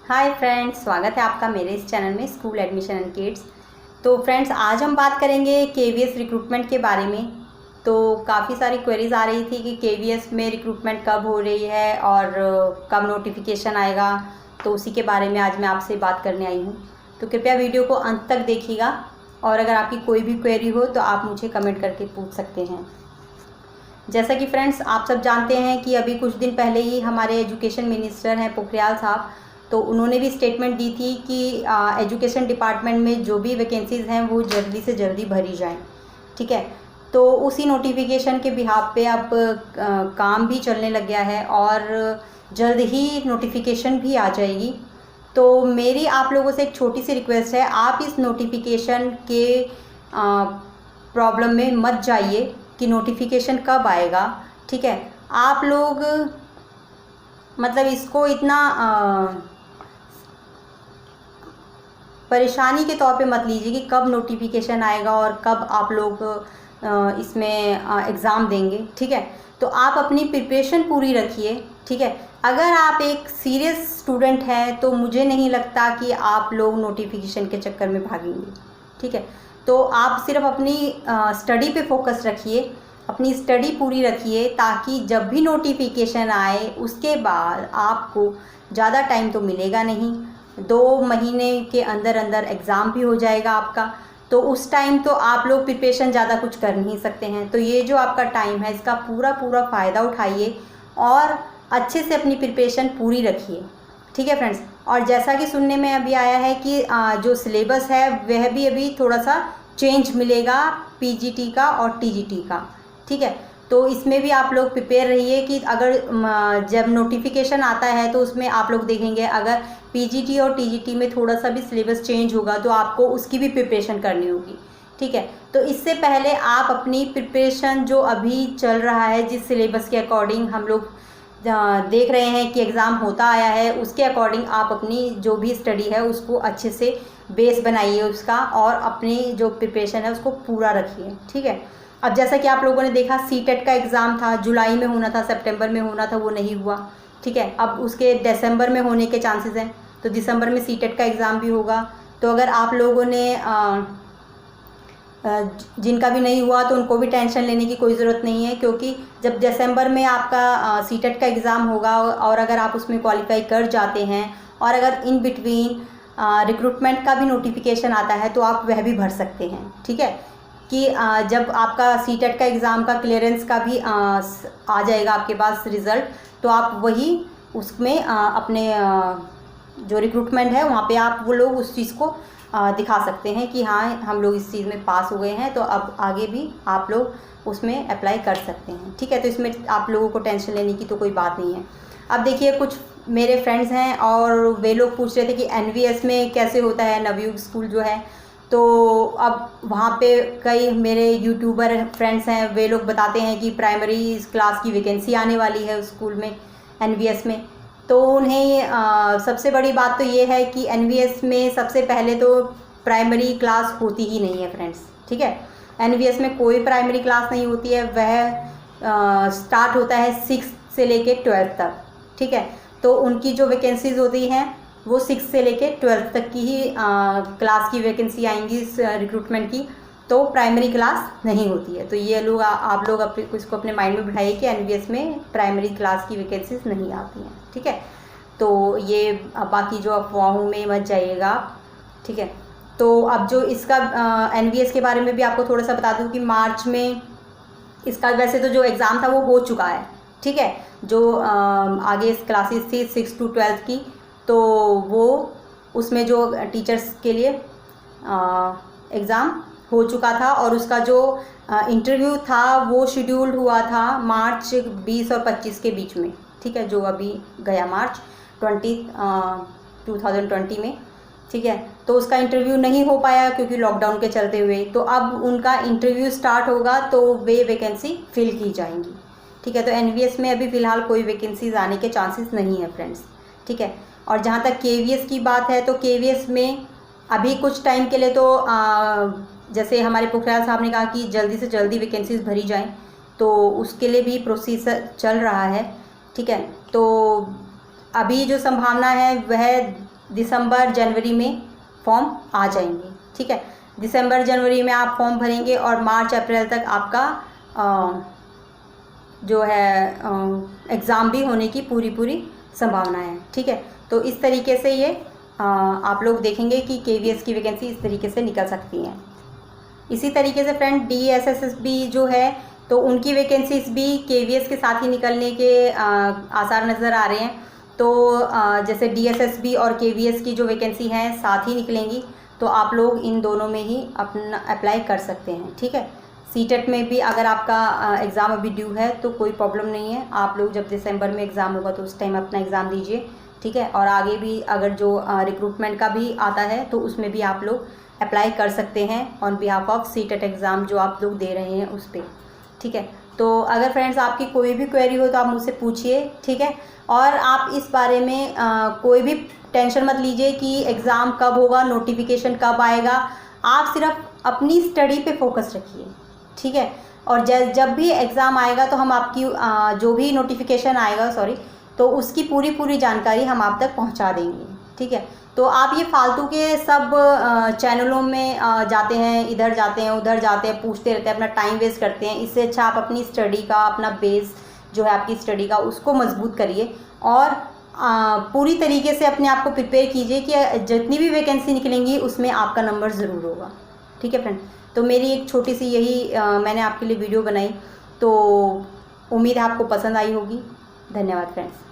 Hi friends, स्वागत है आपका मेरे इस चैनल में स्कूल एडमिशन एंड किड्स। तो फ्रेंड्स, आज हम बात करेंगे केवीएस रिक्रूटमेंट के बारे में। तो काफ़ी सारी क्वेरीज आ रही थी कि केवीएस में रिक्रूटमेंट कब हो रही है और कब नोटिफिकेशन आएगा। तो उसी के बारे में आज मैं आपसे बात करने आई हूँ। तो कृपया वीडियो को अंत तक देखिएगा और अगर आपकी कोई भी क्वेरी हो तो आप मुझे कमेंट करके पूछ सकते हैं। जैसा कि फ्रेंड्स आप सब जानते हैं कि अभी कुछ दिन पहले ही हमारे एजुकेशन मिनिस्टर हैं पोखरियाल साहब, तो उन्होंने भी स्टेटमेंट दी थी कि एजुकेशन डिपार्टमेंट में जो भी वैकेंसीज़ हैं वो जल्दी से जल्दी भरी जाएं। ठीक है, तो उसी नोटिफिकेशन के बिहाफ पे अब काम भी चलने लग गया है और जल्द ही नोटिफिकेशन भी आ जाएगी। तो मेरी आप लोगों से एक छोटी सी रिक्वेस्ट है, आप इस नोटिफिकेशन के प्रॉब्लम में मत जाइए कि नोटिफिकेशन कब आएगा। ठीक है, आप लोग मतलब इसको इतना परेशानी के तौर पे मत लीजिए कि कब नोटिफिकेशन आएगा और कब आप लोग इसमें एग्ज़ाम देंगे। ठीक है, तो आप अपनी प्रिपरेशन पूरी रखिए। ठीक है, अगर आप एक सीरियस स्टूडेंट हैं तो मुझे नहीं लगता कि आप लोग नोटिफिकेशन के चक्कर में भागेंगे। ठीक है, तो आप सिर्फ अपनी स्टडी पे फोकस रखिए, अपनी स्टडी पूरी रखिए ताकि जब भी नोटिफिकेशन आए उसके बाद आपको ज़्यादा टाइम तो मिलेगा नहीं, 2 महीने के अंदर अंदर एग्ज़ाम भी हो जाएगा आपका। तो उस टाइम तो आप लोग प्रिपरेशन ज़्यादा कुछ कर नहीं सकते हैं। तो ये जो आपका टाइम है इसका पूरा फ़ायदा उठाइए और अच्छे से अपनी प्रिपरेशन पूरी रखिए। ठीक है फ्रेंड्स, और जैसा कि सुनने में अभी आया है कि जो सिलेबस है वह भी अभी थोड़ा सा चेंज मिलेगा, पीजीटी का और टीजीटी का। ठीक है, तो इसमें भी आप लोग प्रिपेयर रहिए कि अगर जब नोटिफिकेशन आता है तो उसमें आप लोग देखेंगे अगर पीजीटी और टीजीटी में थोड़ा सा भी सिलेबस चेंज होगा तो आपको उसकी भी प्रिपरेशन करनी होगी। ठीक है, तो इससे पहले आप अपनी प्रिपरेशन जो अभी चल रहा है, जिस सिलेबस के अकॉर्डिंग हम लोग देख रहे हैं कि एग्ज़ाम होता आया है, उसके अकॉर्डिंग आप अपनी जो भी स्टडी है उसको अच्छे से बेस बनाइए उसका और अपनी जो प्रिपरेशन है उसको पूरा रखिए। ठीक है, अब जैसा कि आप लोगों ने देखा सीटेट का एग्ज़ाम था, जुलाई में होना था, सितंबर में होना था, वो नहीं हुआ। ठीक है, अब उसके दिसंबर में होने के चांसेस हैं, तो दिसंबर में सीटेट का एग्ज़ाम भी होगा। तो अगर आप लोगों ने जिनका भी नहीं हुआ तो उनको भी टेंशन लेने की कोई ज़रूरत नहीं है, क्योंकि जब दिसंबर में आपका सीटेट का एग्ज़ाम होगा और अगर आप उसमें क्वालिफाई कर जाते हैं और अगर इन बिटवीन रिक्रूटमेंट का भी नोटिफिकेशन आता है तो आप वह भी भर सकते हैं। ठीक है, कि जब आपका सीटेट का एग्ज़ाम का क्लियरेंस का भी आ जाएगा आपके पास रिज़ल्ट, तो आप वही उसमें अपने जो रिक्रूटमेंट है वहाँ पे आप वो लोग उस चीज़ को दिखा सकते हैं कि हाँ हम लोग इस चीज़ में पास हो गए हैं, तो अब आगे भी आप लोग उसमें अप्लाई कर सकते हैं। ठीक है, तो इसमें आप लोगों को टेंशन लेने की तो कोई बात नहीं है। अब देखिए, कुछ मेरे फ्रेंड्स हैं और वे लोग पूछ रहे थे कि एनवीएस में कैसे होता है, नवयुग स्कूल जो है। तो अब वहाँ पे कई मेरे यूट्यूबर फ्रेंड्स हैं, वे लोग बताते हैं कि प्राइमरी क्लास की वैकेंसी आने वाली है उस स्कूल में, एनवीएस में। तो उन्हें सबसे बड़ी बात तो ये है कि एनवीएस में सबसे पहले तो प्राइमरी क्लास होती ही नहीं है फ्रेंड्स। ठीक है, एनवीएस में कोई प्राइमरी क्लास नहीं होती है, वह स्टार्ट होता है 6 से लेके 12 तक। ठीक है, तो उनकी जो वैकेंसीज़ होती हैं वो 6 से लेके 12 तक की ही क्लास की वैकेंसी आएंगी इस रिक्रूटमेंट की, तो प्राइमरी क्लास नहीं होती है। तो ये लोग आप लोग इसको अपने माइंड में बिठाइए कि एनवीएस में प्राइमरी क्लास की वैकेंसीज नहीं आती हैं। ठीक है, तो ये बाकी जो अफवाहों में मत जाइएगा। ठीक है, तो अब जो इसका एनवीएस के बारे में भी आपको थोड़ा सा बता दूं कि मार्च में इसका वैसे तो जो एग्ज़ाम था वो हो चुका है। ठीक है, जो आगे क्लासेस थी 6 to 12 की, तो वो उसमें जो टीचर्स के लिए एग्ज़ाम हो चुका था और उसका जो इंटरव्यू था वो शेड्यूल्ड हुआ था मार्च 20 और 25 के बीच में। ठीक है, जो अभी गया मार्च 2020 में। ठीक है, तो उसका इंटरव्यू नहीं हो पाया क्योंकि लॉकडाउन के चलते हुए। तो अब उनका इंटरव्यू स्टार्ट होगा तो वे वैकेंसी फिल की जाएंगी। ठीक है, तो एनवीएस में अभी फ़िलहाल कोई वैकेंसीज आने के चांसेस नहीं है फ्रेंड्स। ठीक है, और जहाँ तक केवीएस की बात है तो केवीएस में अभी कुछ टाइम के लिए तो जैसे हमारे पोखरियाल साहब ने कहा कि जल्दी से जल्दी वैकेंसीज भरी जाएं, तो उसके लिए भी प्रोसीजर चल रहा है। ठीक है, तो अभी जो संभावना है वह दिसंबर जनवरी में फॉर्म आ जाएंगे। ठीक है, दिसंबर जनवरी में आप फॉर्म भरेंगे और मार्च अप्रैल तक आपका जो है एग्ज़ाम भी होने की पूरी संभावना है। ठीक है, तो इस तरीके से ये आप लोग देखेंगे कि KVS की वैकेंसी इस तरीके से निकल सकती हैं। इसी तरीके से फ्रेंड DSSB जो है तो उनकी वैकेंसीज भी KVS के साथ ही निकलने के आसार नज़र आ रहे हैं। तो जैसे DSSB और KVS की जो वैकेंसी हैं साथ ही निकलेंगी, तो आप लोग इन दोनों में ही अपना अप्लाई कर सकते हैं। ठीक है, CTET में भी अगर आपका एग्ज़ाम अभी ड्यू है तो कोई प्रॉब्लम नहीं है, आप लोग जब दिसंबर में एग्ज़ाम होगा तो उस टाइम अपना एग्ज़ाम दीजिए। ठीक है, और आगे भी अगर जो रिक्रूटमेंट का भी आता है तो उसमें भी आप लोग अप्लाई कर सकते हैं on behalf of CTET exam जो आप लोग दे रहे हैं उस पर। ठीक है, तो अगर फ्रेंड्स आपकी कोई भी क्वेरी हो तो आप मुझसे पूछिए। ठीक है, और आप इस बारे में कोई भी टेंशन मत लीजिए कि एग्ज़ाम कब होगा, नोटिफिकेशन कब आएगा। आप सिर्फ अपनी स्टडी पे फोकस रखिए। ठीक है, और जब भी एग्ज़ाम आएगा तो हम आपकी जो भी नोटिफिकेशन आएगा तो उसकी पूरी जानकारी हम आप तक पहुंचा देंगे। ठीक है, तो आप ये फालतू के सब चैनलों में जाते हैं, इधर जाते हैं उधर जाते हैं, पूछते रहते हैं, अपना टाइम वेस्ट करते हैं। इससे अच्छा आप अपनी स्टडी का, अपना बेस जो है आपकी स्टडी का, उसको मजबूत करिए और पूरी तरीके से अपने आप को प्रिपेयर कीजिए कि जितनी भी वैकेंसी निकलेंगी उसमें आपका नंबर ज़रूर होगा। ठीक है फ्रेंड, तो मेरी एक छोटी सी यही मैंने आपके लिए वीडियो बनाई, तो उम्मीद है आपको पसंद आई होगी। धन्यवाद फ्रेंड्स।